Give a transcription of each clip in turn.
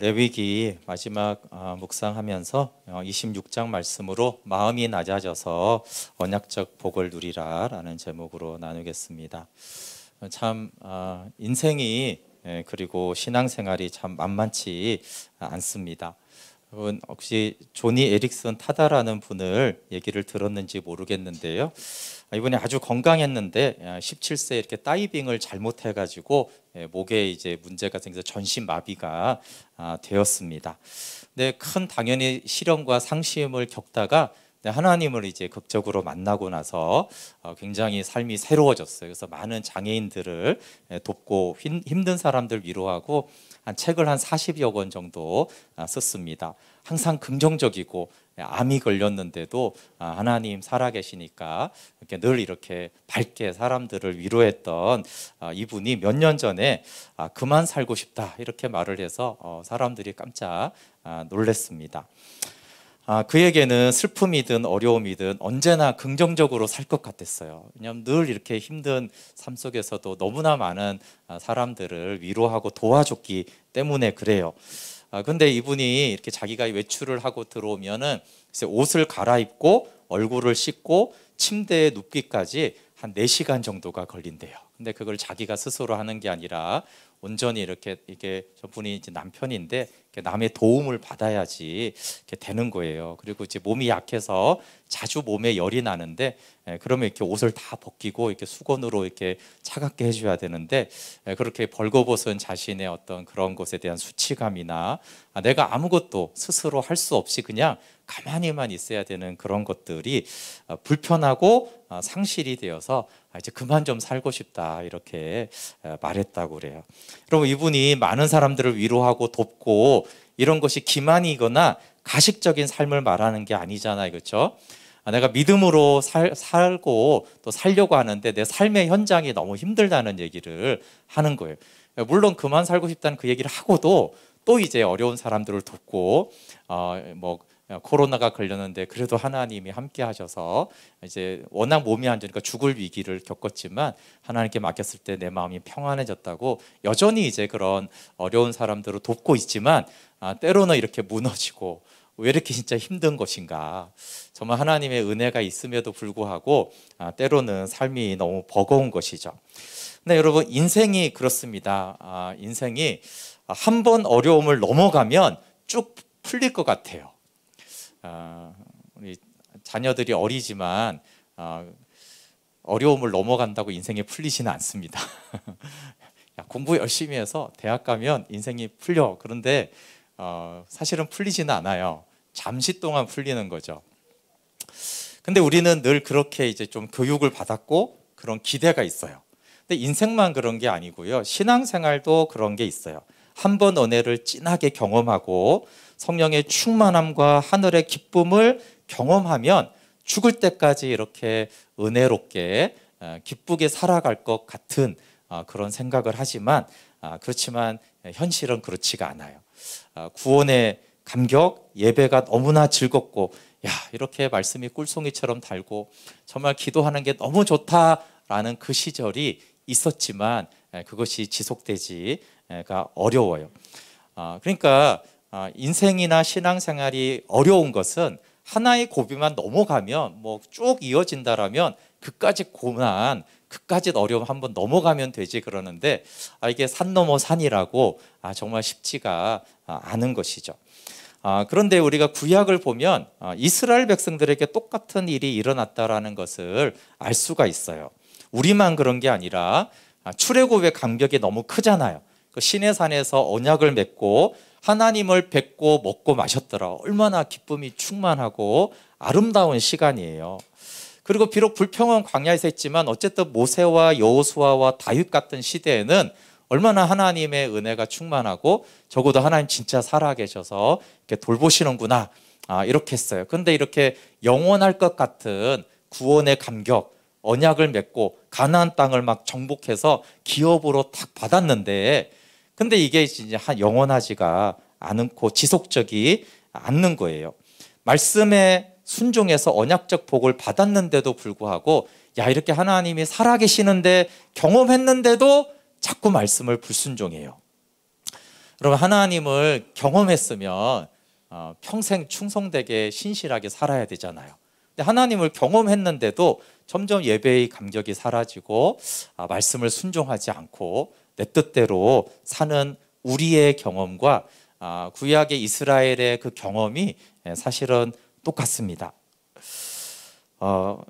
레위기 마지막 묵상하면서 26장 말씀으로 마음이 낮아져서 언약적 복을 누리라 라는 제목으로 나누겠습니다. 참 인생이 그리고 신앙생활이 참 만만치 않습니다. 여러분 혹시 조니 에릭슨 타다라는 분을 얘기를 들었는지 모르겠는데요. 이분이 아주 건강했는데 17세에 이렇게 다이빙을 잘못해가지고 목에 이제 문제가 생겨서 전신 마비가 되었습니다. 근데 큰 당연히 시련과 상심을 겪다가 하나님을 이제 극적으로 만나고 나서 굉장히 삶이 새로워졌어요. 그래서 많은 장애인들을 돕고 힘든 사람들 위로하고 책을 한 40여 권 정도 썼습니다. 항상 긍정적이고 암이 걸렸는데도 하나님 살아계시니까 늘 이렇게 밝게 사람들을 위로했던 이분이 몇 년 전에 그만 살고 싶다 이렇게 말을 해서 사람들이 깜짝 놀랐습니다. 그에게는 슬픔이든 어려움이든 언제나 긍정적으로 살 것 같았어요. 왜냐하면 늘 이렇게 힘든 삶 속에서도 너무나 많은 사람들을 위로하고 도와줬기 때문에 그래요. 근데 이분이 이렇게 자기가 외출을 하고 들어오면은 옷을 갈아입고 얼굴을 씻고 침대에 눕기까지 한 4시간 정도가 걸린대요. 근데 그걸 자기가 스스로 하는 게 아니라 온전히 이렇게 이게 저분이 이제 남편인데 남의 도움을 받아야지 이렇게 되는 거예요. 그리고 이제 몸이 약해서 자주 몸에 열이 나는데 그러면 이렇게 옷을 다 벗기고 이렇게 수건으로 이렇게 차갑게 해줘야 되는데 그렇게 벌거벗은 자신의 어떤 그런 것에 대한 수치감이나 내가 아무것도 스스로 할 수 없이 그냥 가만히만 있어야 되는 그런 것들이 불편하고 상실이 되어서 이제 그만 좀 살고 싶다 이렇게 말했다고 그래요. 여러분 이분이 많은 사람들을 위로하고 돕고 이런 것이 기만이거나 가식적인 삶을 말하는 게 아니잖아요, 그렇죠? 내가 믿음으로 살고 또 살려고 하는데 내 삶의 현장이 너무 힘들다는 얘기를 하는 거예요. 물론 그만 살고 싶다는 그 얘기를 하고도 또 이제 어려운 사람들을 돕고 코로나가 걸렸는데 그래도 하나님이 함께 하셔서 이제 워낙 몸이 안 좋으니까 죽을 위기를 겪었지만 하나님께 맡겼을 때 내 마음이 평안해졌다고 여전히 이제 그런 어려운 사람들을 돕고 있지만 때로는 이렇게 무너지고 왜 이렇게 진짜 힘든 것인가, 정말 하나님의 은혜가 있음에도 불구하고 때로는 삶이 너무 버거운 것이죠. 근데 여러분 인생이 그렇습니다. 인생이 한 번 어려움을 넘어가면 쭉 풀릴 것 같아요. 우리 자녀들이 어리지만 어려움을 넘어간다고 인생이 풀리지는 않습니다. 공부 열심히 해서 대학 가면 인생이 풀려. 그런데 사실은 풀리지는 않아요. 잠시 동안 풀리는 거죠. 근데 우리는 늘 그렇게 이제 좀 교육을 받았고 그런 기대가 있어요. 근데 인생만 그런 게 아니고요. 신앙생활도 그런 게 있어요. 한 번 은혜를 진하게 경험하고 성령의 충만함과 하늘의 기쁨을 경험하면 죽을 때까지 이렇게 은혜롭게 기쁘게 살아갈 것 같은 그런 생각을 하지만 그렇지만 현실은 그렇지가 않아요. 구원의 감격, 예배가 너무나 즐겁고 이렇게 말씀이 꿀송이처럼 달고 정말 기도하는 게 너무 좋다라는 그 시절이 있었지만 그것이 지속되지가 어려워요. 그러니까 인생이나 신앙생활이 어려운 것은 하나의 고비만 넘어가면 쭉 이어진다라면 그까지 고난, 그까지 어려움 한번 넘어가면 되지 그러는데 이게 산 넘어 산이라고 정말 쉽지가 않은 것이죠. 그런데 우리가 구약을 보면 이스라엘 백성들에게 똑같은 일이 일어났다라는 것을 알 수가 있어요. 우리만 그런 게 아니라 출애굽의 감격이 너무 크잖아요. 그 시내산에서 언약을 맺고 하나님을 뵙고 먹고 마셨더라. 얼마나 기쁨이 충만하고 아름다운 시간이에요. 그리고 비록 불평은 광야에서 했지만 어쨌든 모세와 여호수아와 다윗 같은 시대에는 얼마나 하나님의 은혜가 충만하고 적어도 하나님 진짜 살아계셔서 이렇게 돌보시는구나 이렇게 했어요. 그런데 이렇게 영원할 것 같은 구원의 감격, 언약을 맺고 가나안 땅을 막 정복해서 기업으로 탁 받았는데 근데 이게 이제 영원하지가 않고 지속적이 않는 거예요. 말씀에 순종해서 언약적 복을 받았는데도 불구하고 이렇게 하나님이 살아계시는데 경험했는데도 자꾸 말씀을 불순종해요. 여러분, 하나님을 경험했으면 평생 충성되게 신실하게 살아야 되잖아요. 근데 하나님을 경험했는데도 점점 예배의 감격이 사라지고 말씀을 순종하지 않고 내 뜻대로 사는 우리의 경험과 구약의 이스라엘의 그 경험이 사실은 똑같습니다.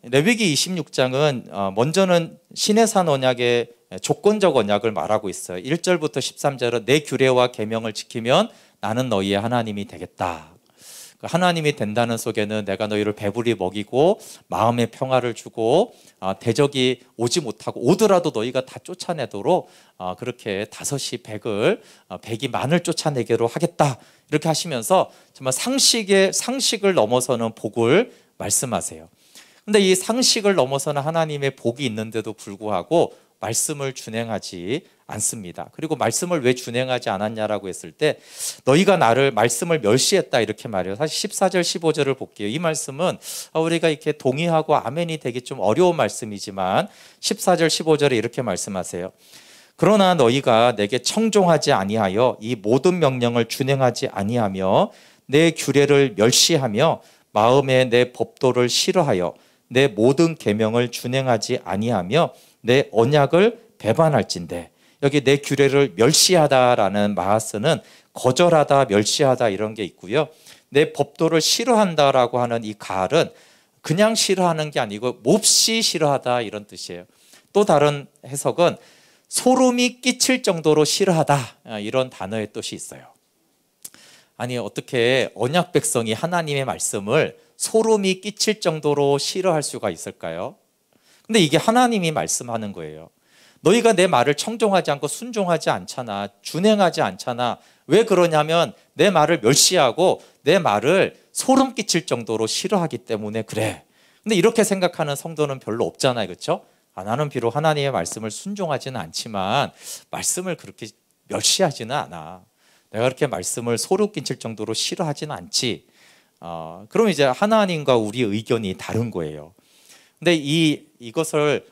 레위기 26장은 먼저는 시내산 언약의 조건적 언약을 말하고 있어요. 1절부터 13절은 내 규례와 계명을 지키면 나는 너희의 하나님이 되겠다. 하나님이 된다는 속에는 내가 너희를 배불리 먹이고 마음의 평화를 주고 대적이 오지 못하고 오더라도 너희가 다 쫓아내도록 그렇게 다섯이 백이 만을 쫓아내기로 하겠다. 이렇게 하시면서 정말 상식을 넘어서는 복을 말씀하세요. 근데 이 상식을 넘어서는 하나님의 복이 있는데도 불구하고 말씀을 준행하지 않습니다. 그리고 말씀을 왜 준행하지 않았냐라고 했을 때 너희가 나를 말씀을 멸시했다 이렇게 말해요. 사실 14절 15절을 볼게요. 이 말씀은 우리가 이렇게 동의하고 아멘이 되기 좀 어려운 말씀이지만 14절 15절에 이렇게 말씀하세요. 그러나 너희가 내게 청종하지 아니하여 이 모든 명령을 준행하지 아니하며 내 규례를 멸시하며 마음에 내 법도를 싫어하여 내 모든 계명을 준행하지 아니하며 내 언약을 배반할진대. 여기 내 규례를 멸시하다라는 마하스는 거절하다, 멸시하다 이런 게 있고요. 내 법도를 싫어한다라고 하는 이 가을은 그냥 싫어하는 게 아니고 몹시 싫어하다 이런 뜻이에요. 또 다른 해석은 소름이 끼칠 정도로 싫어하다 이런 단어의 뜻이 있어요. 아니 어떻게 언약 백성이 하나님의 말씀을 소름이 끼칠 정도로 싫어할 수가 있을까요? 근데 이게 하나님이 말씀하는 거예요. 너희가 내 말을 청종하지 않고 순종하지 않잖아. 준행하지 않잖아. 왜 그러냐면 내 말을 멸시하고 내 말을 소름 끼칠 정도로 싫어하기 때문에 그래. 근데 이렇게 생각하는 성도는 별로 없잖아요. 그렇죠? 나는 비록 하나님의 말씀을 순종하지는 않지만 말씀을 그렇게 멸시하지는 않아. 내가 그렇게 말씀을 소름 끼칠 정도로 싫어하지는 않지. 그럼 이제 하나님과 우리 의견이 다른 거예요. 근데 이것을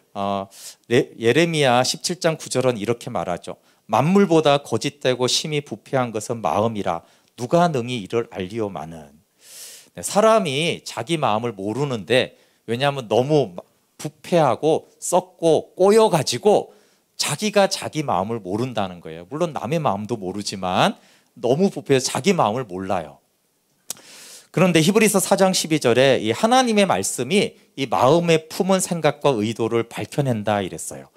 예레미야 17장 9절은 이렇게 말하죠. 만물보다 거짓되고 심히 부패한 것은 마음이라 누가 능히 이를 알리오마는. 사람이 자기 마음을 모르는데 왜냐하면 너무 부패하고 썩고 꼬여가지고 자기가 자기 마음을 모른다는 거예요. 물론 남의 마음도 모르지만 너무 부패해서 자기 마음을 몰라요. 그런데 히브리서 4장 12절에 이 하나님의 말씀이 이 마음에 품은 생각과 의도를 밝혀낸다 이랬어요.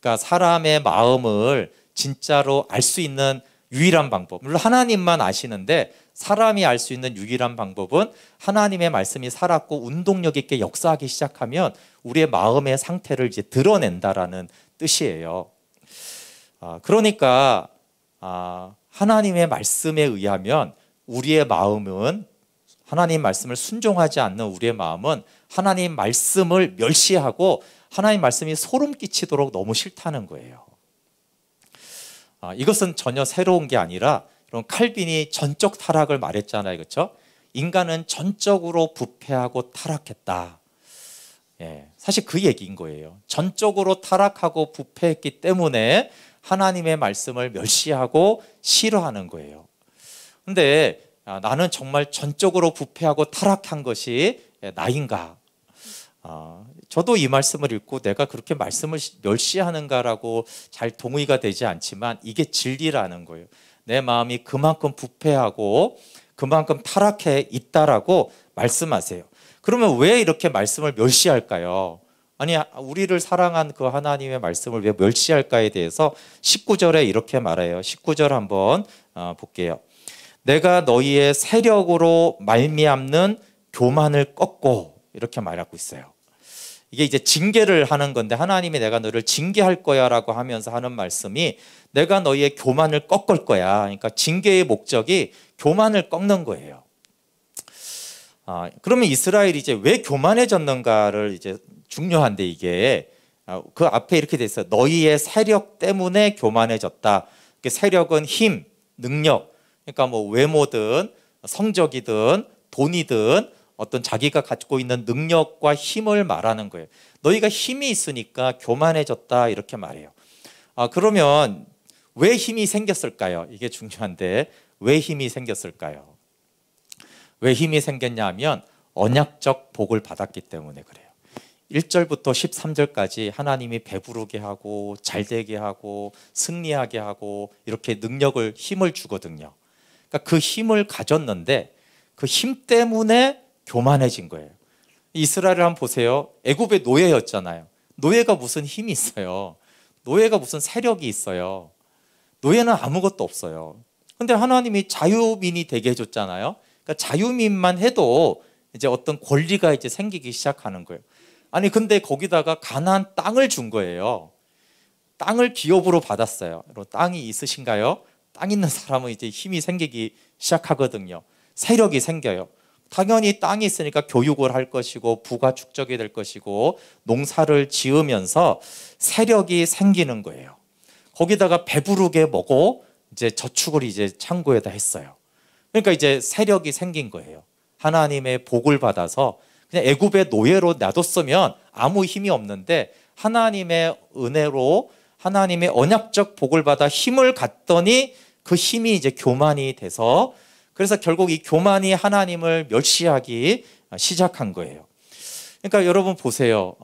그러니까 사람의 마음을 진짜로 알 수 있는 유일한 방법, 물론 하나님만 아시는데 사람이 알 수 있는 유일한 방법은 하나님의 말씀이 살았고 운동력 있게 역사하기 시작하면 우리의 마음의 상태를 이제 드러낸다라는 뜻이에요. 그러니까 하나님의 말씀에 의하면 우리의 마음은 하나님 말씀을 순종하지 않는 우리의 마음은 하나님 말씀을 멸시하고 하나님 말씀이 소름 끼치도록 너무 싫다는 거예요. 이것은 전혀 새로운 게 아니라 그럼 칼빈이 전적 타락을 말했잖아요. 그렇죠? 인간은 전적으로 부패하고 타락했다. 사실 그 얘기인 거예요. 전적으로 타락하고 부패했기 때문에 하나님의 말씀을 멸시하고 싫어하는 거예요. 근데 나는 정말 전적으로 부패하고 타락한 것이 나인가? 저도 이 말씀을 읽고 내가 그렇게 말씀을 멸시하는가라고 잘 동의가 되지 않지만 이게 진리라는 거예요. 내 마음이 그만큼 부패하고 그만큼 타락해 있다라고 말씀하세요. 그러면 왜 이렇게 말씀을 멸시할까요? 아니 우리를 사랑한 그 하나님의 말씀을 왜 멸시할까에 대해서 19절에 이렇게 말해요. 19절 한번 볼게요. 내가 너희의 세력으로 말미암는 교만을 꺾고 이렇게 말하고 있어요. 이게 이제 징계를 하는 건데 하나님이 내가 너를 징계할 거야 라고 하면서 하는 말씀이 내가 너희의 교만을 꺾을 거야. 그러니까 징계의 목적이 교만을 꺾는 거예요. 그러면 이스라엘이 이제 왜 교만해졌는가를 이제 중요한데 이게 그 앞에 이렇게 돼 있어요. 너희의 세력 때문에 교만해졌다. 세력은 힘, 능력, 그러니까 뭐 외모든 성적이든 돈이든 어떤 자기가 갖고 있는 능력과 힘을 말하는 거예요. 너희가 힘이 있으니까 교만해졌다 이렇게 말해요. 그러면 왜 힘이 생겼을까요? 이게 중요한데 왜 힘이 생겼을까요? 왜 힘이 생겼냐 하면 언약적 복을 받았기 때문에 그래요. 1절부터 13절까지 하나님이 배부르게 하고 잘되게 하고 승리하게 하고 이렇게 능력을 힘을 주거든요. 그러니까 그 힘을 가졌는데 그 힘 때문에 교만해진 거예요. 이스라엘을 한번 보세요. 애굽의 노예였잖아요. 노예가 무슨 힘이 있어요? 노예가 무슨 세력이 있어요? 노예는 아무것도 없어요. 근데 하나님이 자유민이 되게 해줬잖아요. 그러니까 자유민만 해도 이제 어떤 권리가 이제 생기기 시작하는 거예요. 아니 근데 거기다가 가나안 땅을 준 거예요. 땅을 기업으로 받았어요. 땅이 있으신가요? 땅 있는 사람은 이제 힘이 생기기 시작하거든요. 세력이 생겨요. 당연히 땅이 있으니까 교육을 할 것이고 부가 축적이 될 것이고 농사를 지으면서 세력이 생기는 거예요. 거기다가 배부르게 먹고 이제 저축을 이제 창고에다 했어요. 그러니까 이제 세력이 생긴 거예요. 하나님의 복을 받아서 그냥 애굽의 노예로 놔뒀으면 아무 힘이 없는데 하나님의 은혜로 하나님의 언약적 복을 받아 힘을 갖더니 그 힘이 이제 교만이 돼서 그래서 결국 이 교만이 하나님을 멸시하기 시작한 거예요. 그러니까 여러분 보세요.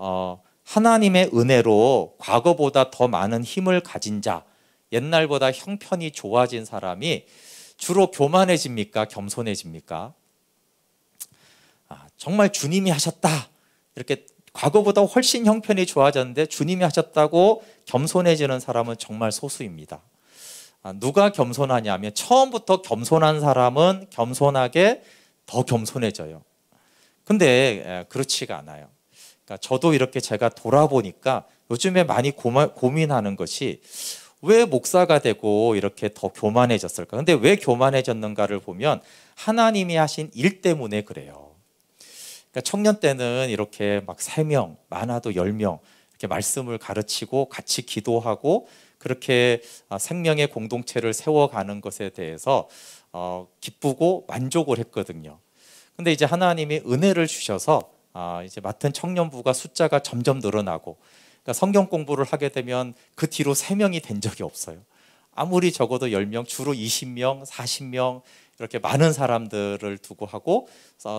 하나님의 은혜로 과거보다 더 많은 힘을 가진 자, 옛날보다 형편이 좋아진 사람이 주로 교만해집니까? 겸손해집니까? 정말 주님이 하셨다. 이렇게 과거보다 훨씬 형편이 좋아졌는데 주님이 하셨다고 겸손해지는 사람은 정말 소수입니다. 누가 겸손하냐면 처음부터 겸손한 사람은 겸손하게 더 겸손해져요. 근데 그렇지가 않아요. 그러니까 저도 이렇게 제가 돌아보니까 요즘에 많이 고민하는 것이 왜 목사가 되고 이렇게 더 교만해졌을까? 근데 왜 교만해졌는가를 보면 하나님이 하신 일 때문에 그래요. 그러니까 청년 때는 이렇게 막 3명, 많아도 10명 이렇게 말씀을 가르치고 같이 기도하고 그렇게 생명의 공동체를 세워가는 것에 대해서 기쁘고 만족을 했거든요. 근데 이제 하나님이 은혜를 주셔서 이제 맡은 청년부가 숫자가 점점 늘어나고 그러니까 성경 공부를 하게 되면 그 뒤로 3명이 된 적이 없어요. 아무리 적어도 10명, 주로 20명, 40명 이렇게 많은 사람들을 두고 하고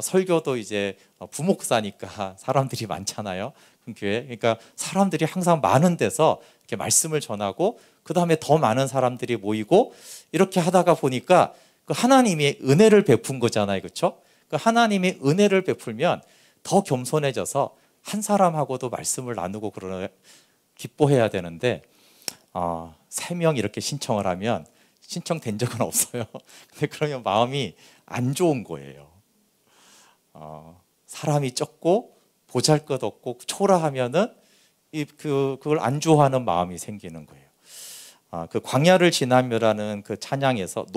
설교도 이제 부목사니까 사람들이 많잖아요. 그 교회. 그러니까 사람들이 항상 많은 데서 이렇게 말씀을 전하고 그 다음에 더 많은 사람들이 모이고 이렇게 하다가 보니까 그 하나님이 은혜를 베푼 거잖아요. 그렇죠? 그 하나님이 은혜를 베풀면 더 겸손해져서 한 사람하고도 말씀을 나누고 기뻐해야 되는데 3명 이렇게 신청을 하면 신청된 적은 없어요. 근데 그러면 마음이 안 좋은 거예요. 사람이 적고 보잘것없고 초라하면은 그걸 안 좋아하는 마음이 생기는 거예요. 그 광야를 지나며라는 그 찬양에서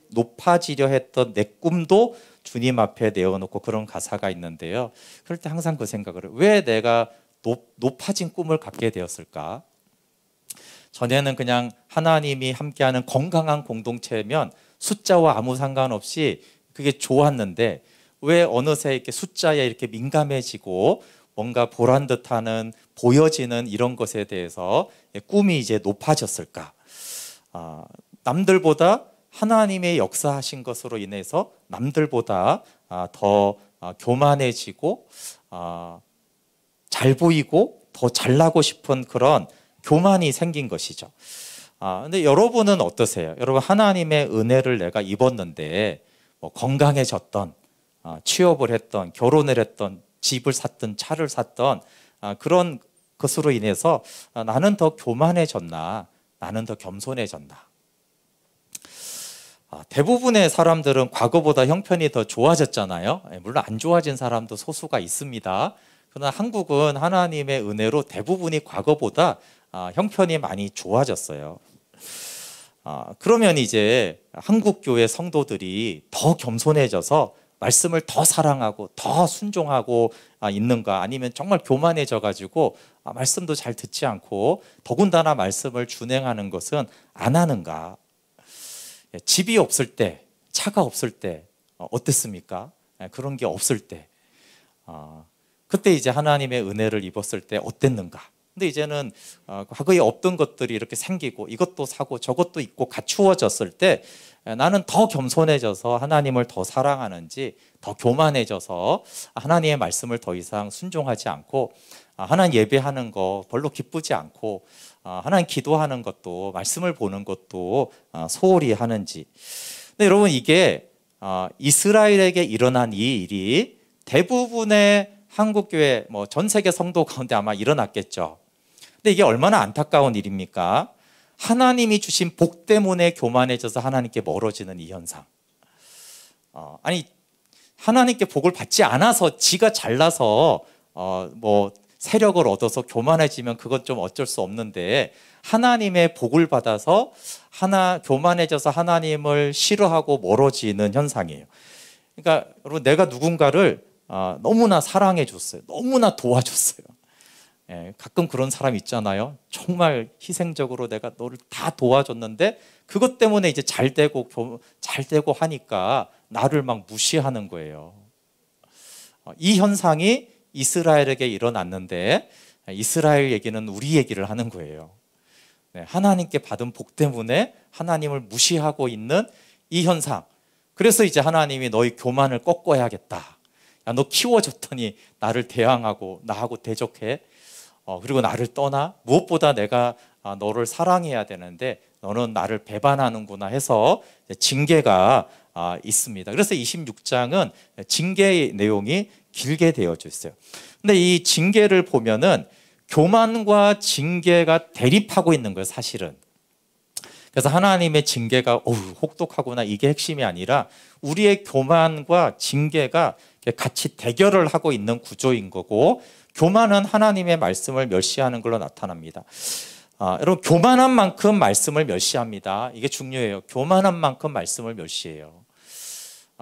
높아지려 했던 내 꿈도 주님 앞에 내어놓고 그런 가사가 있는데요. 그럴 때 항상 그 생각을 해요. 왜 내가 높아진 꿈을 갖게 되었을까? 전에는 그냥 하나님이 함께하는 건강한 공동체면 숫자와 아무 상관없이 그게 좋았는데 왜 어느새 이렇게 숫자에 이렇게 민감해지고 뭔가 보란 듯하는 보여지는 이런 것에 대해서 꿈이 이제 높아졌을까? 남들보다 하나님의 역사하신 것으로 인해서 남들보다 더 교만해지고 잘 보이고 더 잘나고 싶은 그런 교만이 생긴 것이죠. 근데 여러분은 어떠세요? 여러분 하나님의 은혜를 내가 입었는데 뭐 건강해졌던 취업을 했던 결혼을 했던 집을 샀던 차를 샀던 그런 것으로 인해서 나는 더 교만해졌나 나는 더 겸손해졌나 대부분의 사람들은 과거보다 형편이 더 좋아졌잖아요. 물론 안 좋아진 사람도 소수가 있습니다. 그러나 한국은 하나님의 은혜로 대부분이 과거보다 형편이 많이 좋아졌어요. 그러면 이제 한국교회 성도들이 더 겸손해져서 말씀을 더 사랑하고 더 순종하고 있는가 아니면 정말 교만해져 가지고 말씀도 잘 듣지 않고 더군다나 말씀을 준행하는 것은 안 하는가? 집이 없을 때, 차가 없을 때 어땠습니까? 그런 게 없을 때 그때 이제 하나님의 은혜를 입었을 때 어땠는가? 근데 이제는 과거에 없던 것들이 이렇게 생기고 이것도 사고 저것도 있고 갖추어졌을 때 나는 더 겸손해져서 하나님을 더 사랑하는지 더 교만해져서 하나님의 말씀을 더 이상 순종하지 않고 하나님 예배하는 거 별로 기쁘지 않고 하나님 기도하는 것도 말씀을 보는 것도 소홀히 하는지. 근데 여러분 이게 이스라엘에게 일어난 이 일이 대부분의 한국교회 전 세계 성도 가운데 아마 일어났겠죠. 근데 이게 얼마나 안타까운 일입니까? 하나님이 주신 복 때문에 교만해져서 하나님께 멀어지는 이 현상. 아니 하나님께 복을 받지 않아서 지가 잘나서 세력을 얻어서 교만해지면 그건 좀 어쩔 수 없는데 하나님의 복을 받아서 교만해져서 하나님을 싫어하고 멀어지는 현상이에요. 그러니까 여러분 내가 누군가를 너무나 사랑해 줬어요. 너무나 도와줬어요. 가끔 그런 사람 있잖아요. 정말 희생적으로 내가 너를 다 도와줬는데 그것 때문에 이제 잘 되고 하니까 나를 막 무시하는 거예요. 이 현상이 이스라엘에게 일어났는데 이스라엘 얘기는 우리 얘기를 하는 거예요. 하나님께 받은 복 때문에 하나님을 무시하고 있는 이 현상. 그래서 이제 하나님이 너희 교만을 꺾어야겠다. 야, 너 키워줬더니 나를 대항하고 나하고 대적해. 그리고 나를 떠나. 무엇보다 내가 너를 사랑해야 되는데 너는 나를 배반하는구나 해서 징계가 있습니다. 그래서 26장은 징계의 내용이 길게 되어져 있어요. 근데 이 징계를 보면은 교만과 징계가 대립하고 있는 거예요, 사실은. 그래서 하나님의 징계가 혹독하구나 이게 핵심이 아니라 우리의 교만과 징계가 같이 대결을 하고 있는 구조인 거고, 교만은 하나님의 말씀을 멸시하는 걸로 나타납니다. 여러분 교만한 만큼 말씀을 멸시합니다. 이게 중요해요. 교만한 만큼 말씀을 멸시해요.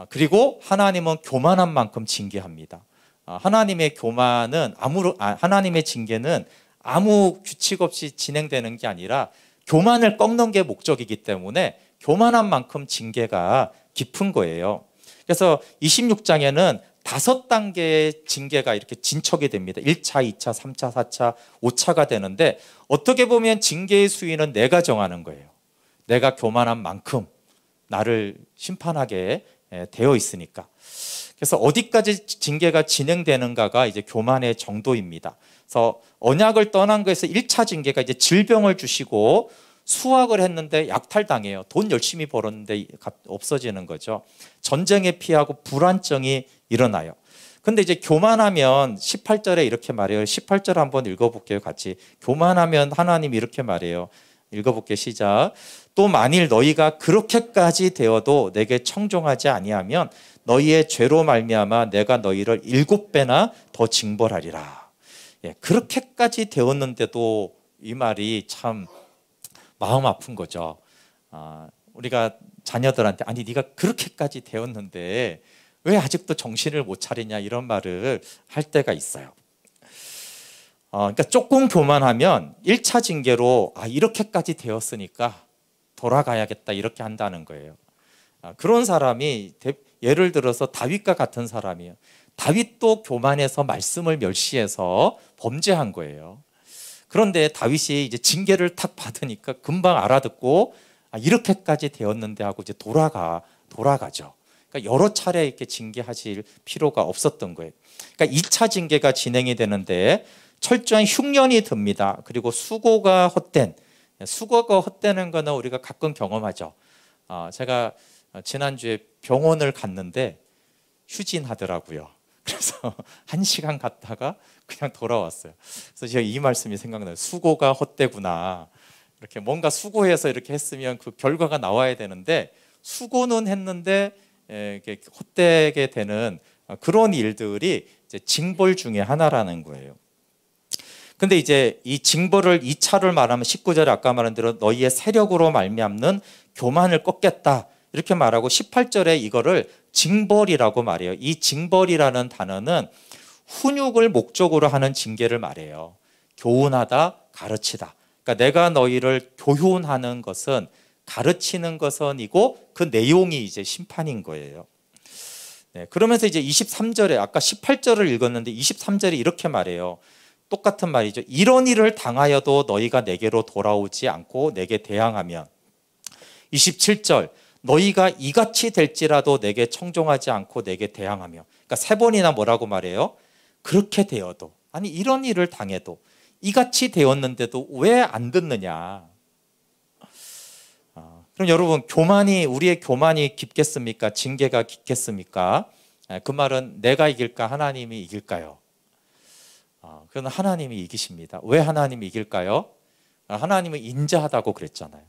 그리고 하나님은 교만한 만큼 징계합니다. 하나님의 하나님의 징계는 아무 규칙 없이 진행되는 게 아니라 교만을 꺾는 게 목적이기 때문에 교만한 만큼 징계가 깊은 거예요. 그래서 26장에는 5단계의 징계가 이렇게 진척이 됩니다. 1차, 2차, 3차, 4차, 5차가 되는데 어떻게 보면 징계의 수위는 내가 정하는 거예요. 내가 교만한 만큼 나를 심판하게 되어 있으니까. 그래서 어디까지 징계가 진행되는가가 이제 교만의 정도입니다. 그래서 언약을 떠난 거에서 1차 징계가 이제 질병을 주시고 수확을 했는데 약탈당해요. 돈 열심히 벌었는데 없어지는 거죠. 전쟁에 피하고 불안정이 일어나요. 근데 이제 교만하면 18절에 이렇게 말해요. 18절 한번 읽어볼게요. 같이. 교만하면 하나님 이렇게 말해요. 읽어볼게요. 시작. 또 만일 너희가 그렇게까지 되어도 내게 청종하지 아니하면 너희의 죄로 말미암아 내가 너희를 7배나 더 징벌하리라. 그렇게까지 되었는데도 이 말이 참 마음 아픈 거죠. 우리가 자녀들한테 아니 네가 그렇게까지 되었는데 왜 아직도 정신을 못 차리냐 이런 말을 할 때가 있어요. 그러니까 조금 교만하면 1차 징계로 이렇게까지 되었으니까 돌아가야겠다 이렇게 한다는 거예요. 그런 사람이 예를 들어서 다윗과 같은 사람이에요. 다윗도 교만해서 말씀을 멸시해서 범죄한 거예요. 그런데 다윗이 이제 징계를 탁 받으니까 금방 알아듣고 이렇게까지 되었는데 하고 이제 돌아가죠. 그러니까 여러 차례 이렇게 징계하실 필요가 없었던 거예요. 그러니까 2차 징계가 진행이 되는데 철저한 흉년이 듭니다. 그리고 수고가 헛되는 거는 우리가 가끔 경험하죠. 제가 지난주에 병원을 갔는데 휴진하더라고요. 그래서 1시간 갔다가 그냥 돌아왔어요. 그래서 제가 이 말씀이 생각나요. 수고가 헛되구나. 이렇게 뭔가 수고해서 이렇게 했으면 그 결과가 나와야 되는데 수고는 했는데 이렇게 헛되게 되는 그런 일들이 이제 징벌 중에 하나라는 거예요. 근데 이제 이 징벌을 2차를 말하면 19절에 아까 말한 대로 너희의 세력으로 말미암는 교만을 꺾겠다 이렇게 말하고 18절에 이거를 징벌이라고 말해요. 이 징벌이라는 단어는 훈육을 목적으로 하는 징계를 말해요. 교훈하다, 가르치다. 그러니까 내가 너희를 교훈하는 것은 가르치는 것은이고 그 내용이 이제 심판인 거예요. 그러면서 이제 23절에 아까 18절을 읽었는데 23절에 이렇게 말해요. 똑같은 말이죠. 이런 일을 당하여도 너희가 내게로 돌아오지 않고 내게 대항하면 27절 너희가 이같이 될지라도 내게 청종하지 않고 내게 대항하며 그러니까 세 번이나 뭐라고 말해요? 그렇게 되어도 아니 이런 일을 당해도 이같이 되었는데도 왜 안 듣느냐. 그럼 여러분 우리의 교만이 깊겠습니까? 징계가 깊겠습니까? 그 말은 내가 이길까 하나님이 이길까요? 그건 하나님이 이기십니다. 왜 하나님이 이길까요? 하나님은 인자하다고 그랬잖아요.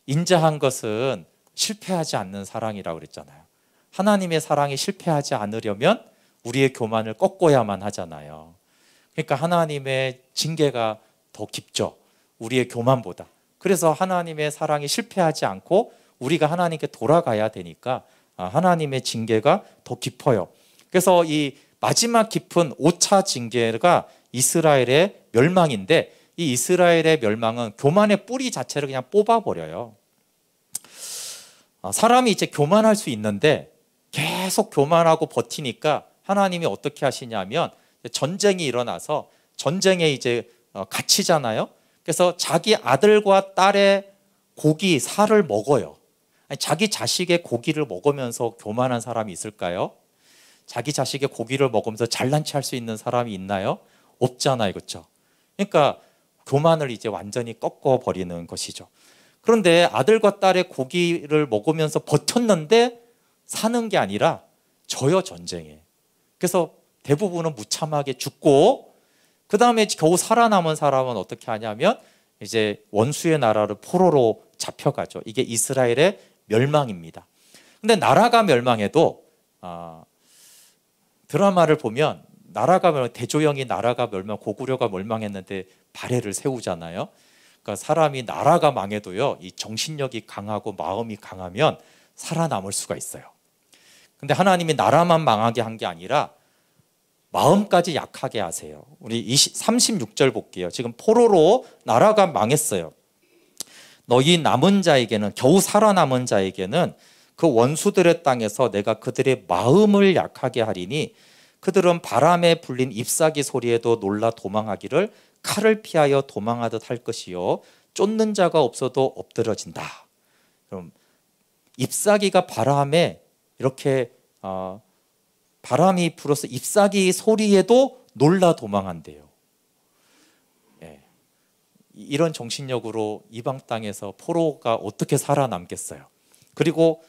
인자한 것은 실패하지 않는 사랑이라고 그랬잖아요. 하나님의 사랑이 실패하지 않으려면 우리의 교만을 꺾어야만 하잖아요. 그러니까 하나님의 징계가 더 깊죠. 우리의 교만보다. 그래서 하나님의 사랑이 실패하지 않고 우리가 하나님께 돌아가야 되니까 하나님의 징계가 더 깊어요. 그래서 이 마지막 깊은 5차 징계가 이스라엘의 멸망인데 이 이스라엘의 멸망은 교만의 뿌리 자체를 그냥 뽑아버려요. 사람이 이제 교만할 수 있는데 계속 교만하고 버티니까 하나님이 어떻게 하시냐면 전쟁이 일어나서 전쟁에 이제 갇히잖아요. 그래서 자기 아들과 딸의 살을 먹어요. 아니, 자기 자식의 고기를 먹으면서 교만한 사람이 있을까요? 자기 자식의 고기를 먹으면서 잘난 체 할 수 있는 사람이 있나요? 없잖아요. 그렇죠? 그러니까 교만을 이제 완전히 꺾어버리는 것이죠. 그런데 아들과 딸의 고기를 먹으면서 버텼는데 사는 게 아니라 져요, 전쟁에. 그래서 대부분은 무참하게 죽고 그 다음에 겨우 살아남은 사람은 어떻게 하냐면 이제 원수의 나라를 포로로 잡혀가죠. 이게 이스라엘의 멸망입니다. 근데 나라가 멸망해도 드라마를 보면 대조영이 나라가 고구려가 멸망했는데 발해를 세우잖아요. 그러니까 사람이 나라가 망해도요, 이 정신력이 강하고 마음이 강하면 살아남을 수가 있어요. 근데 하나님이 나라만 망하게 한 게 아니라 마음까지 약하게 하세요. 우리 36절 볼게요. 지금 포로로 나라가 망했어요. 너희 남은 자에게는 겨우 살아남은 자에게는 그 원수들의 땅에서 내가 그들의 마음을 약하게 하리니 그들은 바람에 불린 잎사귀 소리에도 놀라 도망하기를 칼을 피하여 도망하듯 할 것이요 쫓는 자가 없어도 엎드러진다. 그럼 잎사귀가 바람에 이렇게 바람이 불어서 잎사귀 소리에도 놀라 도망한대요. 예. 이런 정신력으로 이방 땅에서 포로가 어떻게 살아남겠어요? 그리고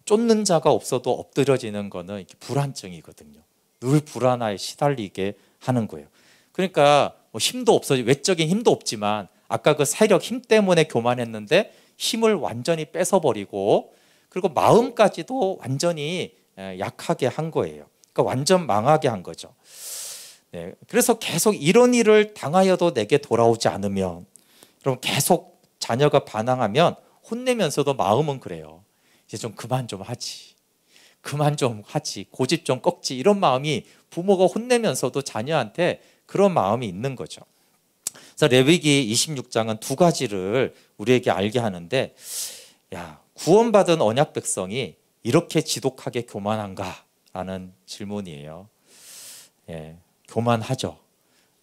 쫓는 자가 없어도 엎드려지는 거는 이렇게 불안증이거든요. 늘 불안에 시달리게 하는 거예요. 그러니까 뭐 힘도 없어, 외적인 힘도 없지만 아까 그 세력 힘 때문에 교만했는데 힘을 완전히 뺏어버리고 그리고 마음까지도 완전히 약하게 한 거예요. 그러니까 완전 망하게 한 거죠. 네, 그래서 계속 이런 일을 당하여도 내게 돌아오지 않으면, 그럼 계속 자녀가 반항하면 혼내면서도 마음은 그래요. 이제 좀 그만 좀 하지. 고집 좀 꺾지. 이런 마음이 부모가 혼내면서도 자녀한테 그런 마음이 있는 거죠. 그래서 레위기 26장은 두 가지를 우리에게 알게 하는데, 구원받은 언약 백성이 이렇게 지독하게 교만한가? 라는 질문이에요. 예, 교만하죠.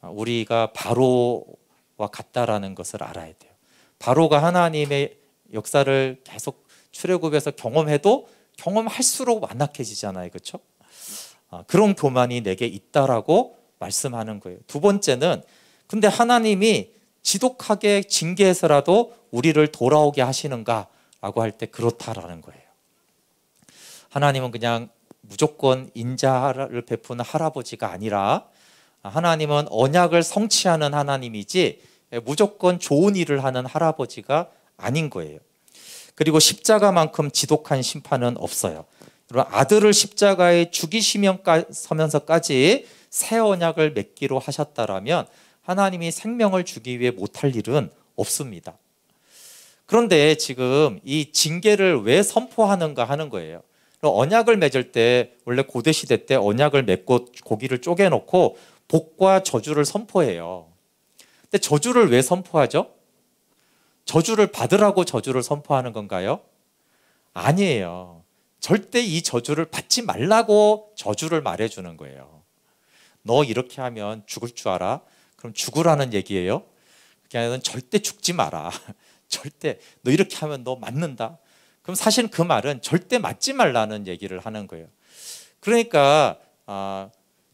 우리가 바로와 같다라는 것을 알아야 돼요. 바로가 하나님의 역사를 계속 출애굽에서 경험해도 경험할수록 완악해지잖아요. 그렇죠? 그런 교만이 내게 있다라고 말씀하는 거예요. 두 번째는 근데 하나님이 지독하게 징계해서라도 우리를 돌아오게 하시는가라고 할 때 그렇다라는 거예요. 하나님은 그냥 무조건 인자를 베푸는 할아버지가 아니라 하나님은 언약을 성취하는 하나님이지 무조건 좋은 일을 하는 할아버지가 아닌 거예요. 그리고 십자가만큼 지독한 심판은 없어요. 아들을 십자가에 죽이시면서까지 새 언약을 맺기로 하셨다라면 하나님이 생명을 주기 위해 못할 일은 없습니다. 그런데 지금 이 징계를 왜 선포하는가 하는 거예요. 언약을 맺을 때 원래 고대 시대 때 언약을 맺고 고기를 쪼개놓고 복과 저주를 선포해요. 근데 저주를 왜 선포하죠? 저주를 받으라고 저주를 선포하는 건가요? 아니에요. 절대 이 저주를 받지 말라고 저주를 말해주는 거예요. 너 이렇게 하면 죽을 줄 알아? 그럼 죽으라는 얘기예요. 그게 아니라 절대 죽지 마라. 절대 너 이렇게 하면 너 맞는다. 그럼 사실 그 말은 절대 맞지 말라는 얘기를 하는 거예요. 그러니까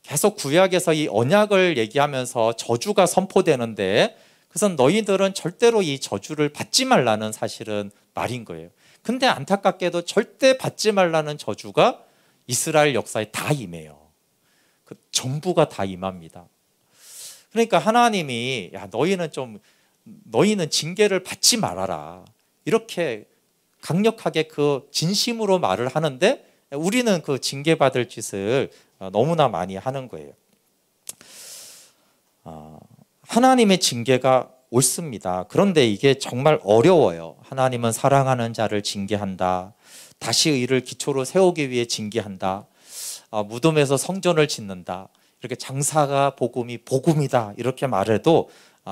계속 구약에서 이 언약을 얘기하면서 저주가 선포되는데, 그래서 너희들은 절대로 이 저주를 받지 말라는 사실은 말인 거예요. 근데 안타깝게도 절대 받지 말라는 저주가 이스라엘 역사에 다 임해요. 그 전부가 다 임합니다. 그러니까 하나님이 야 너희는 징계를 받지 말아라, 이렇게 강력하게 그 진심으로 말을 하는데, 우리는 그 징계받을 짓을 너무나 많이 하는 거예요. 하나님의 징계가 옳습니다. 그런데 이게 정말 어려워요. 하나님은 사랑하는 자를 징계한다. 다시 의를 기초로 세우기 위해 징계한다. 무덤에서 성전을 짓는다. 이렇게 장사가 복음이다. 이렇게 말해도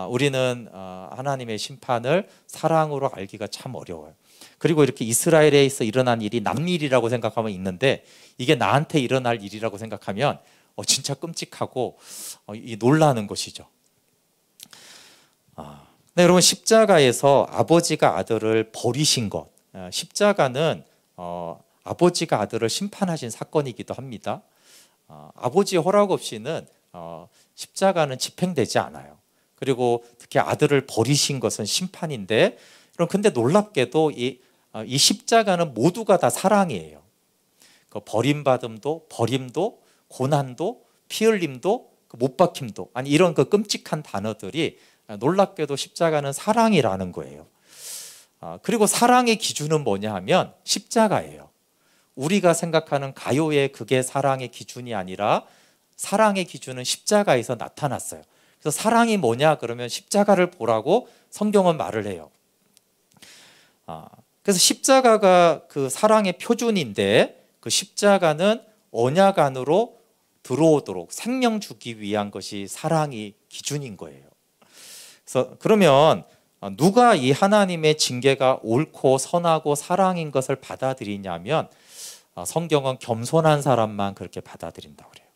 우리는 하나님의 심판을 사랑으로 알기가 참 어려워요. 그리고 이렇게 이스라엘에서 일어난 일이 남 일이라고 생각하면 있는데, 이게 나한테 일어날 일이라고 생각하면 진짜 끔찍하고 놀라는 것이죠. 네, 여러분, 십자가에서 아버지가 아들을 버리신 것, 십자가는 아버지가 아들을 심판하신 사건이기도 합니다. 아버지의 허락 없이는 십자가는 집행되지 않아요. 그리고 특히 아들을 버리신 것은 심판인데, 근데 놀랍게도 이 십자가는 모두가 다 사랑이에요. 그 버림도, 고난도, 피 흘림도, 못 박힘도, 아니 이런 그 끔찍한 단어들이 놀랍게도 십자가는 사랑이라는 거예요. 그리고 사랑의 기준은 뭐냐 하면 십자가예요. 우리가 생각하는 가요의 그게 사랑의 기준이 아니라 사랑의 기준은 십자가에서 나타났어요. 그래서 사랑이 뭐냐 그러면 십자가를 보라고 성경은 말을 해요. 그래서 십자가가 그 사랑의 표준인데, 그 십자가는 언약 안으로 들어오도록 생명 주기 위한 것이 사랑이 기준인 거예요. 그래서 그러면 누가 이 하나님의 징계가 옳고 선하고 사랑인 것을 받아들이냐면, 성경은 겸손한 사람만 그렇게 받아들인다고 그래요.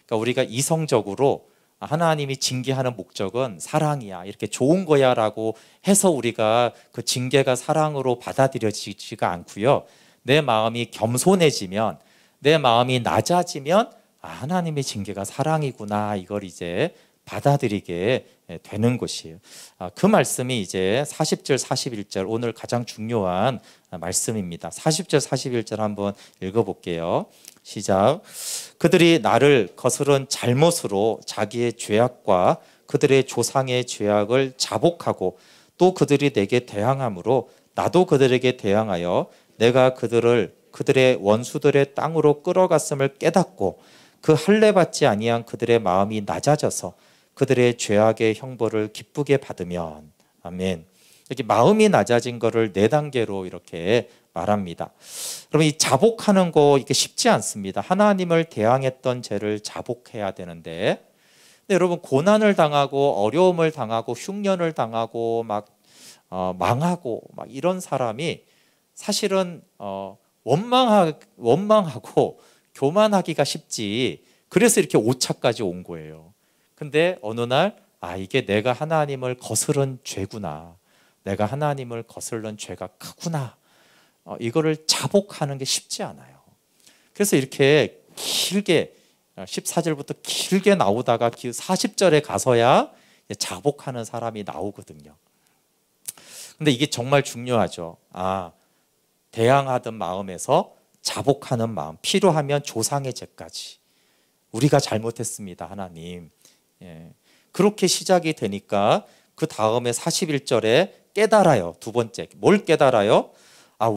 그러니까 우리가 이성적으로 하나님이 징계하는 목적은 사랑이야, 이렇게 좋은 거야 라고 해서 우리가 그 징계가 사랑으로 받아들여지지가 않고요. 내 마음이 겸손해지면, 내 마음이 낮아지면 하나님의 징계가 사랑이구나, 이걸 이제 받아들이게 되는 것이에요. 그 말씀이 이제 40절 41절, 오늘 가장 중요한 말씀입니다. 40절 41절 한번 읽어볼게요. 시작. 그들이 나를 거스른 잘못으로 자기의 죄악과 그들의 조상의 죄악을 자복하고 또 그들이 내게 대항함으로 나도 그들에게 대항하여 내가 그들의 원수들의 땅으로 끌어갔음을 깨닫고 그 할례 받지 아니한 그들의 마음이 낮아져서 그들의 죄악의 형벌을 기쁘게 받으면. 아멘. 이렇게 마음이 낮아진 거를 4단계로 이렇게 말합니다. 그러면 이 자복하는 거 이게 쉽지 않습니다. 하나님을 대항했던 죄를 자복해야 되는데, 근데 여러분, 고난을 당하고 어려움을 당하고 흉년을 당하고 망하고 이런 사람이 사실은 원망하고 교만하기가 쉽지, 그래서 이렇게 오차까지 온 거예요. 근데 어느 날 이게 내가 하나님을 거스른 죄구나, 내가 하나님을 거스른 죄가 크구나, 이거를 자복하는 게 쉽지 않아요. 그래서 이렇게 길게 14절부터 길게 나오다가 40절에 가서야 자복하는 사람이 나오거든요. 근데 이게 정말 중요하죠. 대항하던 마음에서 자복하는 마음, 필요하면 조상의 죄까지. 우리가 잘못했습니다, 하나님. 그렇게 시작이 되니까 그 다음에 41절에 깨달아요. 두 번째, 뭘 깨달아요?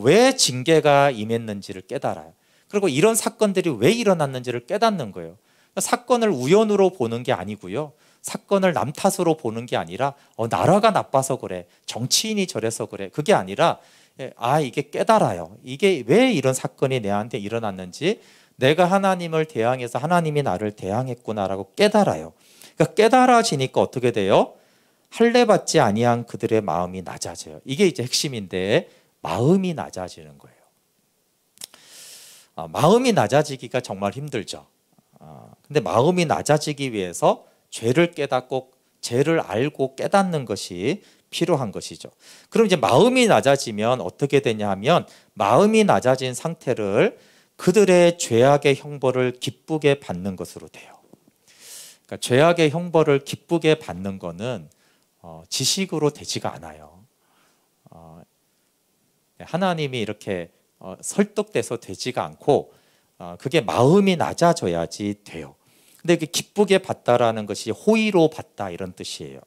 왜 징계가 임했는지를 깨달아요. 그리고 이런 사건들이 왜 일어났는지를 깨닫는 거예요. 사건을 우연으로 보는 게 아니고요, 사건을 남 탓으로 보는 게 아니라 나라가 나빠서 그래, 정치인이 저래서 그래, 그게 아니라 이게 깨달아요. 이게 왜 이런 사건이 내한테 일어났는지, 내가 하나님을 대항해서 하나님이 나를 대항했구나라고 깨달아요. 그러니까 깨달아지니까 어떻게 돼요? 할례 받지 아니한 그들의 마음이 낮아져요. 이게 이제 핵심인데, 마음이 낮아지는 거예요. 마음이 낮아지기가 정말 힘들죠. 근데 마음이 낮아지기 위해서 죄를 깨닫고 죄를 알고 깨닫는 것이 필요한 것이죠. 그럼 이제 마음이 낮아지면 어떻게 되냐 하면 마음이 낮아진 상태를 그들의 죄악의 형벌을 기쁘게 받는 것으로 돼요. 그러니까 죄악의 형벌을 기쁘게 받는 것은 지식으로 되지가 않아요. 하나님이 이렇게 설득돼서 되지가 않고 그게 마음이 낮아져야지 돼요. 근데 이게 기쁘게 받다라는 것이 호의로 받다 이런 뜻이에요.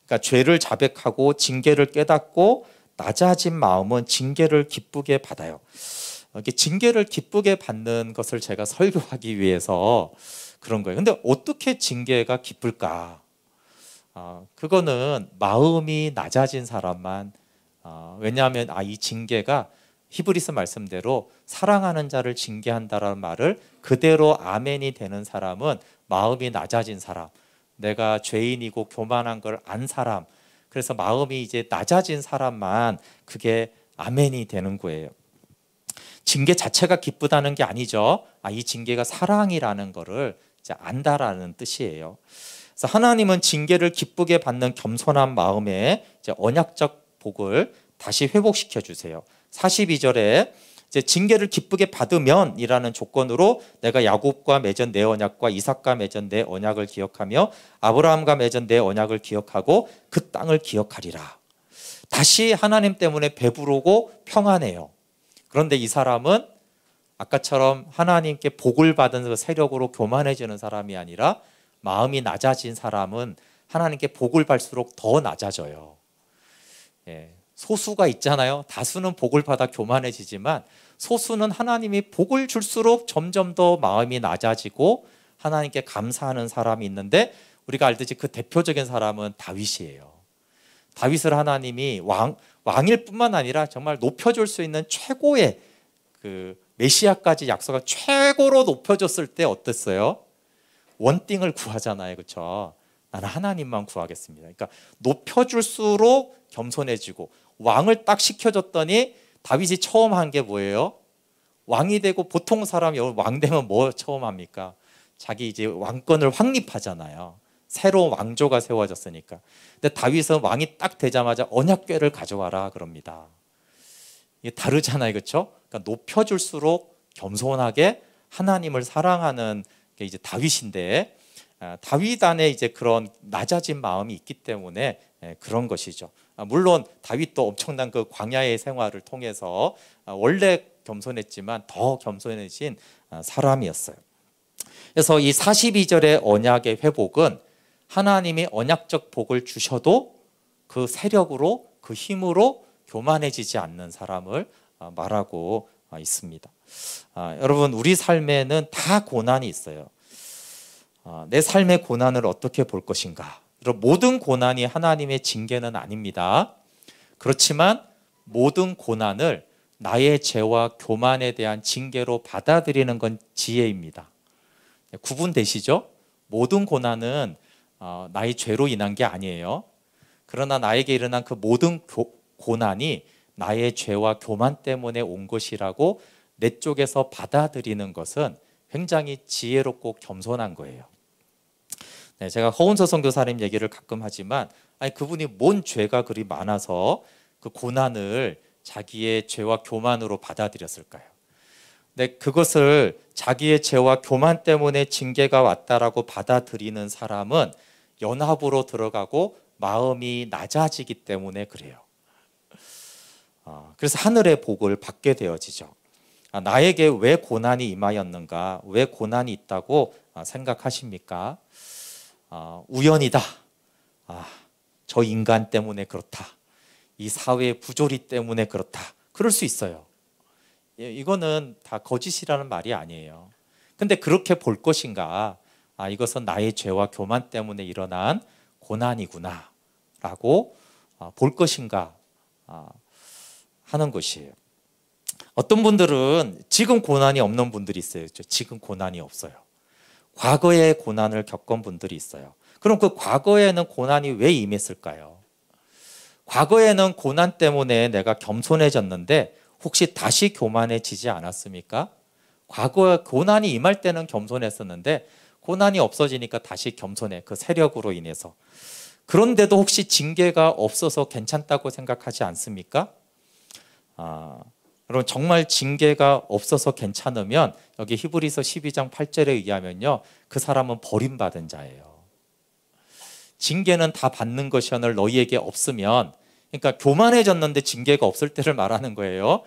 그러니까 죄를 자백하고 징계를 깨닫고 낮아진 마음은 징계를 기쁘게 받아요. 이렇게 징계를 기쁘게 받는 것을 제가 설교하기 위해서 그런 거예요. 근데 어떻게 징계가 기쁠까? 그거는 마음이 낮아진 사람만 왜냐하면 이 징계가 히브리서 말씀대로 사랑하는 자를 징계한다라는 말을 그대로 아멘이 되는 사람은 마음이 낮아진 사람, 내가 죄인이고 교만한 걸 안 사람, 그래서 마음이 이제 낮아진 사람만 그게 아멘이 되는 거예요. 징계 자체가 기쁘다는 게 아니죠. 이 징계가 사랑이라는 거를 이제 안다라는 뜻이에요. 그래서 하나님은 징계를 기쁘게 받는 겸손한 마음에 이제 언약적 복을 다시 회복시켜 주세요. 42절에 이제 징계를 기쁘게 받으면이라는 조건으로 내가 야곱과 맺은 내 언약과 이삭과 맺은 내 언약을 기억하며 아브라함과 맺은 내 언약을 기억하고 그 땅을 기억하리라. 다시 하나님 때문에 배부르고 평안해요. 그런데 이 사람은 아까처럼 하나님께 복을 받은 그 세력으로 교만해지는 사람이 아니라 마음이 낮아진 사람은 하나님께 복을 받을수록 더 낮아져요. 소수가 있잖아요. 다수는 복을 받아 교만해지지만 소수는 하나님이 복을 줄수록 점점 더 마음이 낮아지고 하나님께 감사하는 사람이 있는데 우리가 알듯이 그 대표적인 사람은 다윗이에요. 다윗을 하나님이 왕일 뿐만 아니라 정말 높여줄 수 있는 최고의 그 메시아까지 약속을 최고로 높여줬을 때 어땠어요? 원띵을 구하잖아요. 그렇죠? 나는 하나님만 구하겠습니다. 그러니까 높여줄수록 겸손해지고 왕을 딱 시켜줬더니 다윗이 처음 한 게 뭐예요? 왕이 되고 보통 사람이 왕 되면 뭐 처음 합니까? 자기 이제 왕권을 확립하잖아요. 새로운 왕조가 세워졌으니까. 근데 다윗은 왕이 딱 되자마자 언약궤를 가져와라 그럽니다. 이게 다르잖아요. 그렇죠? 그러니까 높여줄수록 겸손하게 하나님을 사랑하는 게 이제 다윗인데 다윗 안에 이제 그런 낮아진 마음이 있기 때문에 그런 것이죠. 물론 다윗도 엄청난 그 광야의 생활을 통해서 원래 겸손했지만 더 겸손해진 사람이었어요. 그래서 이 42절의 언약의 회복은 하나님이 언약적 복을 주셔도 그 세력으로 그 힘으로 교만해지지 않는 사람을 말하고 있습니다. 여러분 우리 삶에는 다 고난이 있어요. 내 삶의 고난을 어떻게 볼 것인가? 모든 고난이 하나님의 징계는 아닙니다. 그렇지만 모든 고난을 나의 죄와 교만에 대한 징계로 받아들이는 건 지혜입니다. 구분되시죠? 모든 고난은 나의 죄로 인한 게 아니에요. 그러나 나에게 일어난 그 모든 고난이 나의 죄와 교만 때문에 온 것이라고 내 쪽에서 받아들이는 것은 굉장히 지혜롭고 겸손한 거예요. 제가 허운서 선교사님 얘기를 가끔 하지만 그분이 뭔 죄가 그리 많아서 그 고난을 자기의 죄와 교만으로 받아들였을까요? 근데 그것을 자기의 죄와 교만 때문에 징계가 왔다라고 받아들이는 사람은 연합으로 들어가고 마음이 낮아지기 때문에 그래요. 그래서 하늘의 복을 받게 되어지죠. 나에게 왜 고난이 임하였는가? 왜 고난이 있다고 생각하십니까? 우연이다. 저 인간 때문에 그렇다. 이 사회의 부조리 때문에 그렇다. 그럴 수 있어요. 이거는 다 거짓이라는 말이 아니에요. 근데 그렇게 볼 것인가? 이것은 나의 죄와 교만 때문에 일어난 고난이구나 라고 볼 것인가 하는 것이에요. 어떤 분들은 지금 고난이 없는 분들이 있어요. 지금 고난이 없어요. 과거에 고난을 겪은 분들이 있어요. 그럼 그 과거에는 고난이 왜 임했을까요? 과거에는 고난 때문에 내가 겸손해졌는데 혹시 다시 교만해지지 않았습니까? 과거에 고난이 임할 때는 겸손했었는데 고난이 없어지니까 다시 겸손해. 그 세력으로 인해서. 그런데도 혹시 징계가 없어서 괜찮다고 생각하지 않습니까? 여러분 정말 징계가 없어서 괜찮으면 여기 히브리서 12장 8절에 의하면요, 그 사람은 버림받은 자예요. 징계는 다 받는 것이오늘 너희에게 없으면, 그러니까 교만해졌는데 징계가 없을 때를 말하는 거예요.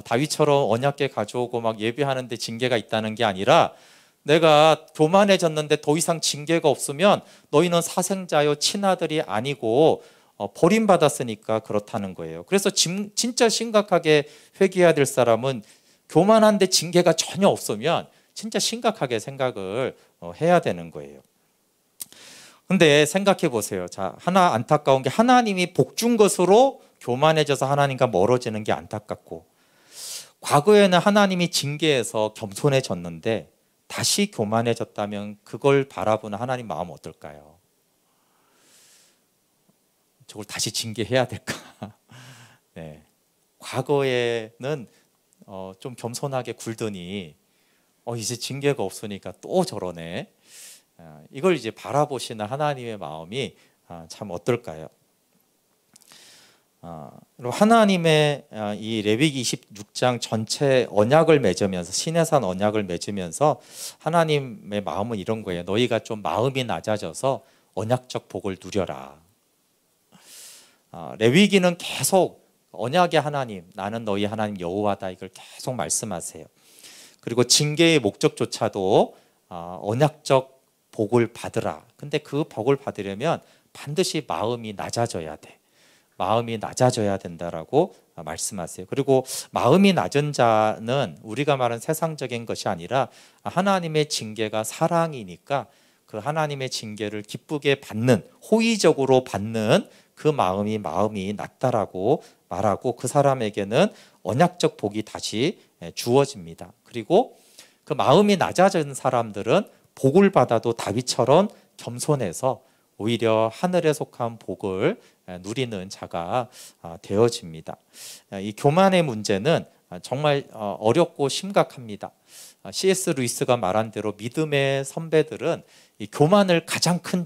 다윗처럼 언약궤 가져오고 막 예배하는데 징계가 있다는 게 아니라, 내가 교만해졌는데 더 이상 징계가 없으면 너희는 사생자요 친아들이 아니고 버림받았으니까 그렇다는 거예요. 그래서 진짜 심각하게 회개해야 될 사람은 교만한데 징계가 전혀 없으면 진짜 심각하게 생각을 해야 되는 거예요. 근데 생각해 보세요. 자, 하나 안타까운 게, 하나님이 복 준 것으로 교만해져서 하나님과 멀어지는 게 안타깝고, 과거에는 하나님이 징계해서 겸손해졌는데 다시 교만해졌다면 그걸 바라보는 하나님 마음 어떨까요? 저걸 다시 징계해야 될까? 네. 과거에는 좀 겸손하게 굴더니 이제 징계가 없으니까 또 저러네. 이걸 이제 바라보시는 하나님의 마음이 참 어떨까요? 하나님의 이 레위기 26장 전체 언약을 맺으면서, 시내산 언약을 맺으면서 하나님의 마음은 이런 거예요. 너희가 좀 마음이 낮아져서 언약적 복을 누려라. 레위기는 계속 언약의 하나님, 나는 너희 하나님 여호와다, 이걸 계속 말씀하세요. 그리고 징계의 목적조차도 언약적 복을 받으라. 근데 그 복을 받으려면 반드시 마음이 낮아져야 돼. 마음이 낮아져야 된다라고 말씀하세요. 그리고 마음이 낮은 자는 우리가 말하는 세상적인 것이 아니라 하나님의 징계가 사랑이니까 그 하나님의 징계를 기쁘게 받는, 호의적으로 받는 그 마음이 낮다라고 말하고, 그 사람에게는 언약적 복이 다시 주어집니다. 그리고 그 마음이 낮아진 사람들은 복을 받아도 다윗처럼 겸손해서 오히려 하늘에 속한 복을 누리는 자가 되어집니다. 이 교만의 문제는 정말 어렵고 심각합니다. C.S. 루이스가 말한 대로 믿음의 선배들은 이 교만을 가장 큰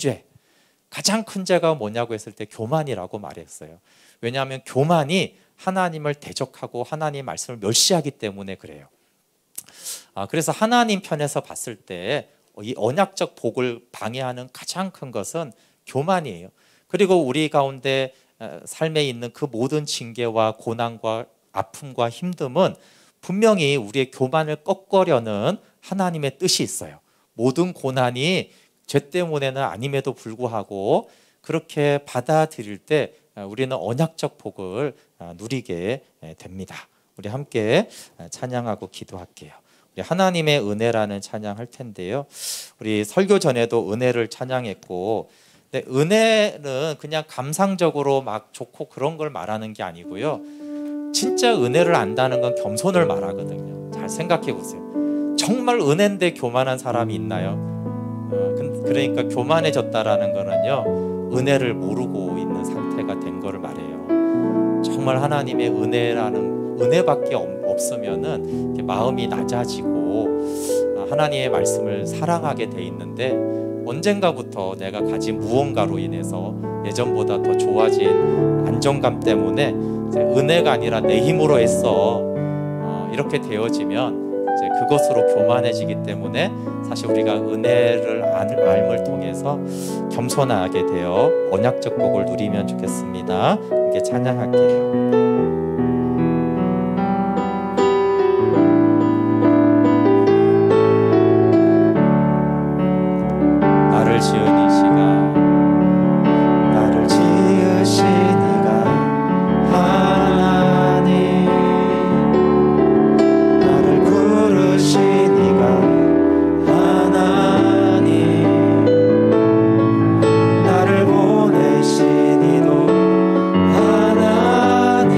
죄가 뭐냐고 했을 때 교만이라고 말했어요. 왜냐하면 교만이 하나님을 대적하고 하나님의 말씀을 멸시하기 때문에 그래요. 그래서 하나님 편에서 봤을 때 이 언약적 복을 방해하는 가장 큰 것은 교만이에요. 그리고 우리 가운데 삶에 있는 그 모든 징계와 고난과 아픔과 힘듦은 분명히 우리의 교만을 꺾으려는 하나님의 뜻이 있어요. 모든 고난이 죄 때문에는 아님에도 불구하고 그렇게 받아들일 때 우리는 언약적 복을 누리게 됩니다. 우리 함께 찬양하고 기도할게요. 우리 하나님의 은혜라는 찬양 할 텐데요. 우리 설교 전에도 은혜를 찬양했고, 근데 은혜는 그냥 감상적으로 막 좋고 그런 걸 말하는 게 아니고요. 진짜 은혜를 안다는 건 겸손을 말하거든요. 잘 생각해 보세요. 정말 은혜인데 교만한 사람이 있나요? 그러니까 교만해졌다라는 거는요, 은혜를 모르고 있는 상태가 된 거를 말해요. 정말 하나님의 은혜밖에 없으면은 마음이 낮아지고 하나님의 말씀을 사랑하게 돼 있는데, 언젠가부터 내가 가진 무언가로 인해서 예전보다 더 좋아진 안정감 때문에 이제 은혜가 아니라 내 힘으로 했어, 이렇게 되어지면 이제 그것으로 교만해지기 때문에 사실 우리가 은혜를 알을 통해서 겸손하게 되어 언약적 복을 누리면 좋겠습니다. 함께 찬양할게요. 나를 지으신 이가 하나님, 나를 부르신 이가 하나님, 나를 보내신 이도 하나님,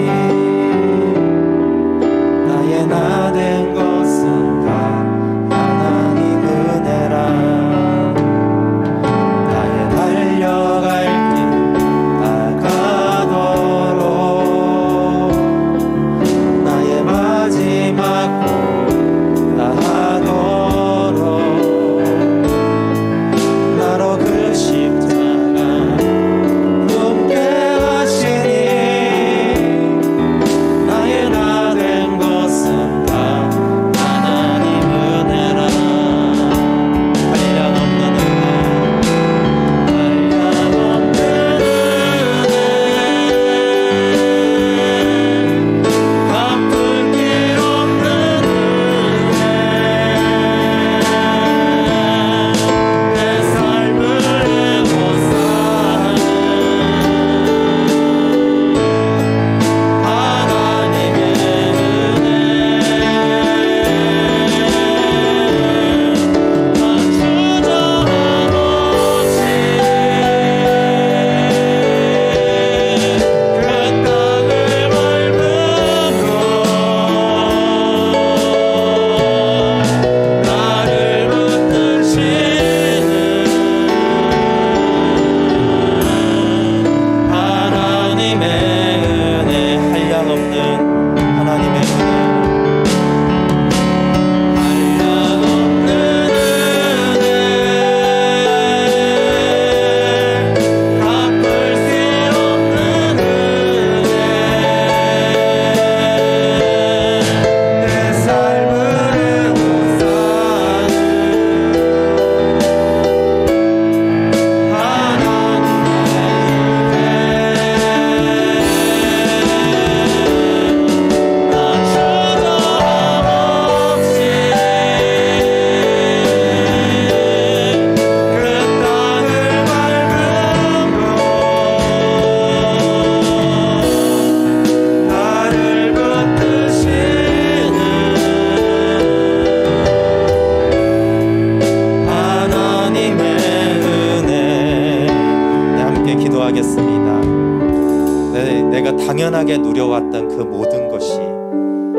내가 당연하게 누려왔던 그 모든 것이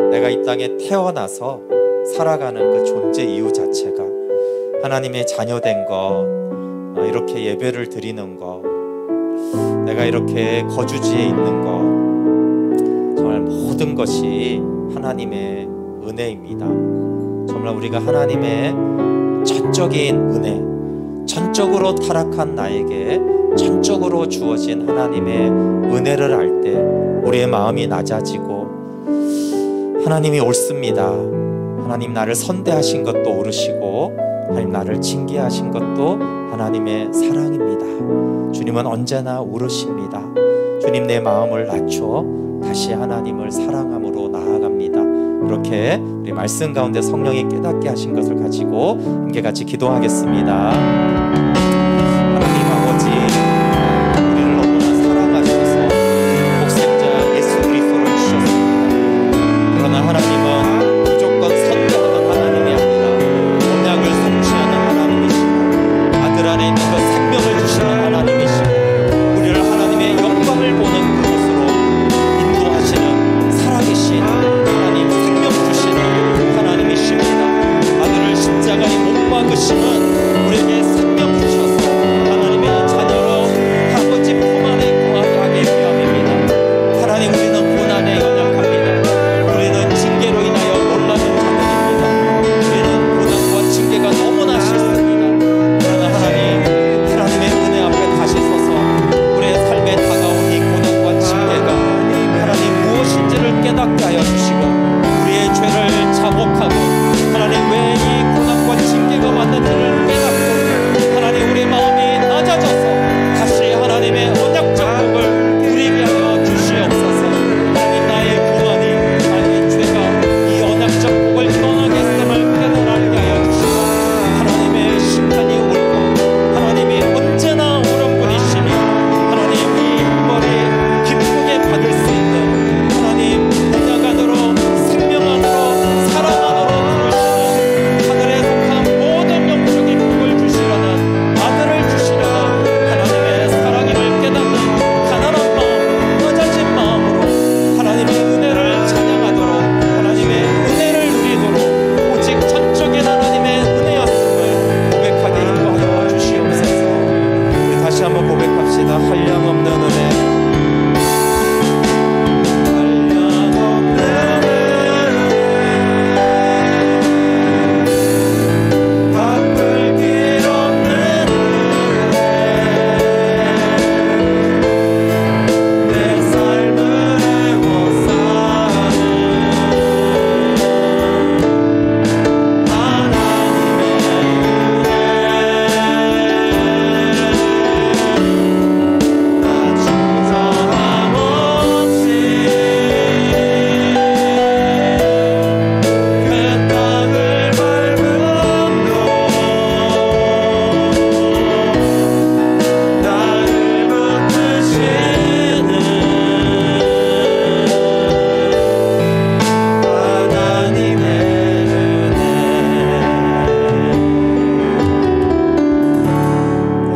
내가 이 땅에 태어나서 살아가는 그 존재 이유 자체가 하나님의 자녀된 것, 이렇게 예배를 드리는 것, 내가 이렇게 거주지에 있는 것, 정말 모든 것이 하나님의 은혜입니다. 정말 우리가 하나님의 전적인 은혜, 전적으로 타락한 나에게 전적으로 주어진 하나님의 은혜를 알 때 우리의 마음이 낮아지고, 하나님이 옳습니다. 하나님 나를 선대하신 것도 옳으시고, 하나님 나를 징계하신 것도 하나님의 사랑입니다. 주님은 언제나 옳으십니다. 주님 내 마음을 낮춰 다시 하나님을 사랑함으로 나아갑니다. 이렇게 우리 말씀 가운데 성령이 깨닫게 하신 것을 가지고 함께 같이 기도하겠습니다. 하나님 아버지, 우리를 너무나 사랑하셔서 독생자 예수 그리스도를 주셨습니다. 그러나 하나님은 무조건 선대하는 하나님이 아니라 언약을 성취하는 하나님이시고, 아들 안에 있는 그 생명을 주시는 하나님이시고, 우리를 하나님의 영광을 보는 그곳으로 인도하시는 살아계신 하나님, 생명 주시는 하나님이십니다. 아들을 십자가에 못 박으심은 우리에게 생명 주셔서 하나님의 자녀로 아버지 품 안에 거하게 하기 위함입니다. 하나님, 우리는 고난에 연약합니다. 우리는 징계로 인하여 놀라는 자들입니다. 우리는 고난과 징계가 너무나 싫습니다. 그러나 하나님의 은혜 앞에 다시 서서 우리의 삶에 다가온 이 고난과 징계가 하나님 무엇인지를 깨닫게 하여 주시고, 우리의 죄를 자복하고 하나님 왜 이 고난과 징계가 왔는지를 깨닫고 하나님 우리의 마음이 낮아져서 다시 하나님의 언약적 복을 누리게 하여 주시옵소서. 하나님, 나의 교만이, 나의 죄가 이 언약적 복을 떠나게 했음을 깨달게 하여 주시고, 하나님의 심판이 옳고 하나님이 언제나 옳은 분이시니 하나님 이 형벌이 기쁘게 받을 수 있는 하나님 언약 안으로, 생명 안으로, 사랑 안으로 부르시는, 하늘에 속한 모든 영적인 복을 주시려는, 아들을 주시려는 하나님의 사랑임을 깨닫는 가난한 마음, 낮아진 마음으로 하나님의 은혜를 찬양하도록, 하나님의 은혜를 누리도록 오직 전적인 하나님의 은혜였음을 고백하게 인도하여 주시옵소서. 우리 다시 한번 고백합시다. 한량없는 은혜, 바꿀 길 없는 내 삶을 애워싸는 나 주저함 없이 그 땅을 밟음도 나를 붙드시는 하나님의 은혜,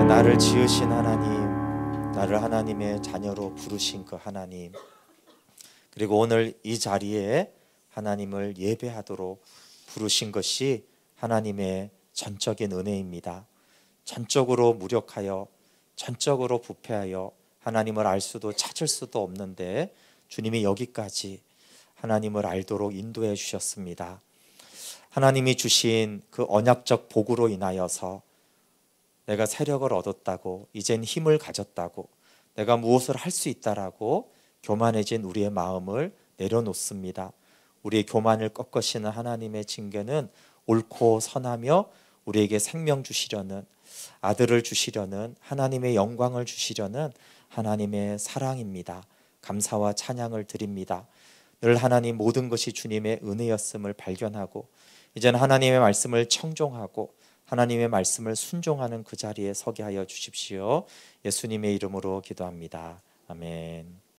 나를 지으신 하나님, 나를 하나님의 자녀로 부르신 그 하나님, 그리고 오늘 이 자리에 하나님을 예배하도록 부르신 것이 하나님의 전적인 은혜입니다. 전적으로 무력하여, 전적으로 부패하여 하나님을 알 수도 찾을 수도 없는데 주님이 여기까지 하나님을 알도록 인도해 주셨습니다. 하나님이 주신 그 언약적 복으로 인하여서 내가 세력을 얻었다고, 이젠 힘을 가졌다고, 내가 무엇을 할 수 있다라고 교만해진 우리의 마음을 내려놓습니다. 우리의 교만을 꺾으시는 하나님의 징계는 옳고 선하며 우리에게 생명 주시려는, 아들을 주시려는, 하나님의 영광을 주시려는 하나님의 사랑입니다. 감사와 찬양을 드립니다. 늘 하나님 모든 것이 주님의 은혜였음을 발견하고, 이제는 하나님의 말씀을 청종하고 하나님의 말씀을 순종하는 그 자리에 서게 하여 주십시오. 예수님의 이름으로 기도합니다. 아멘.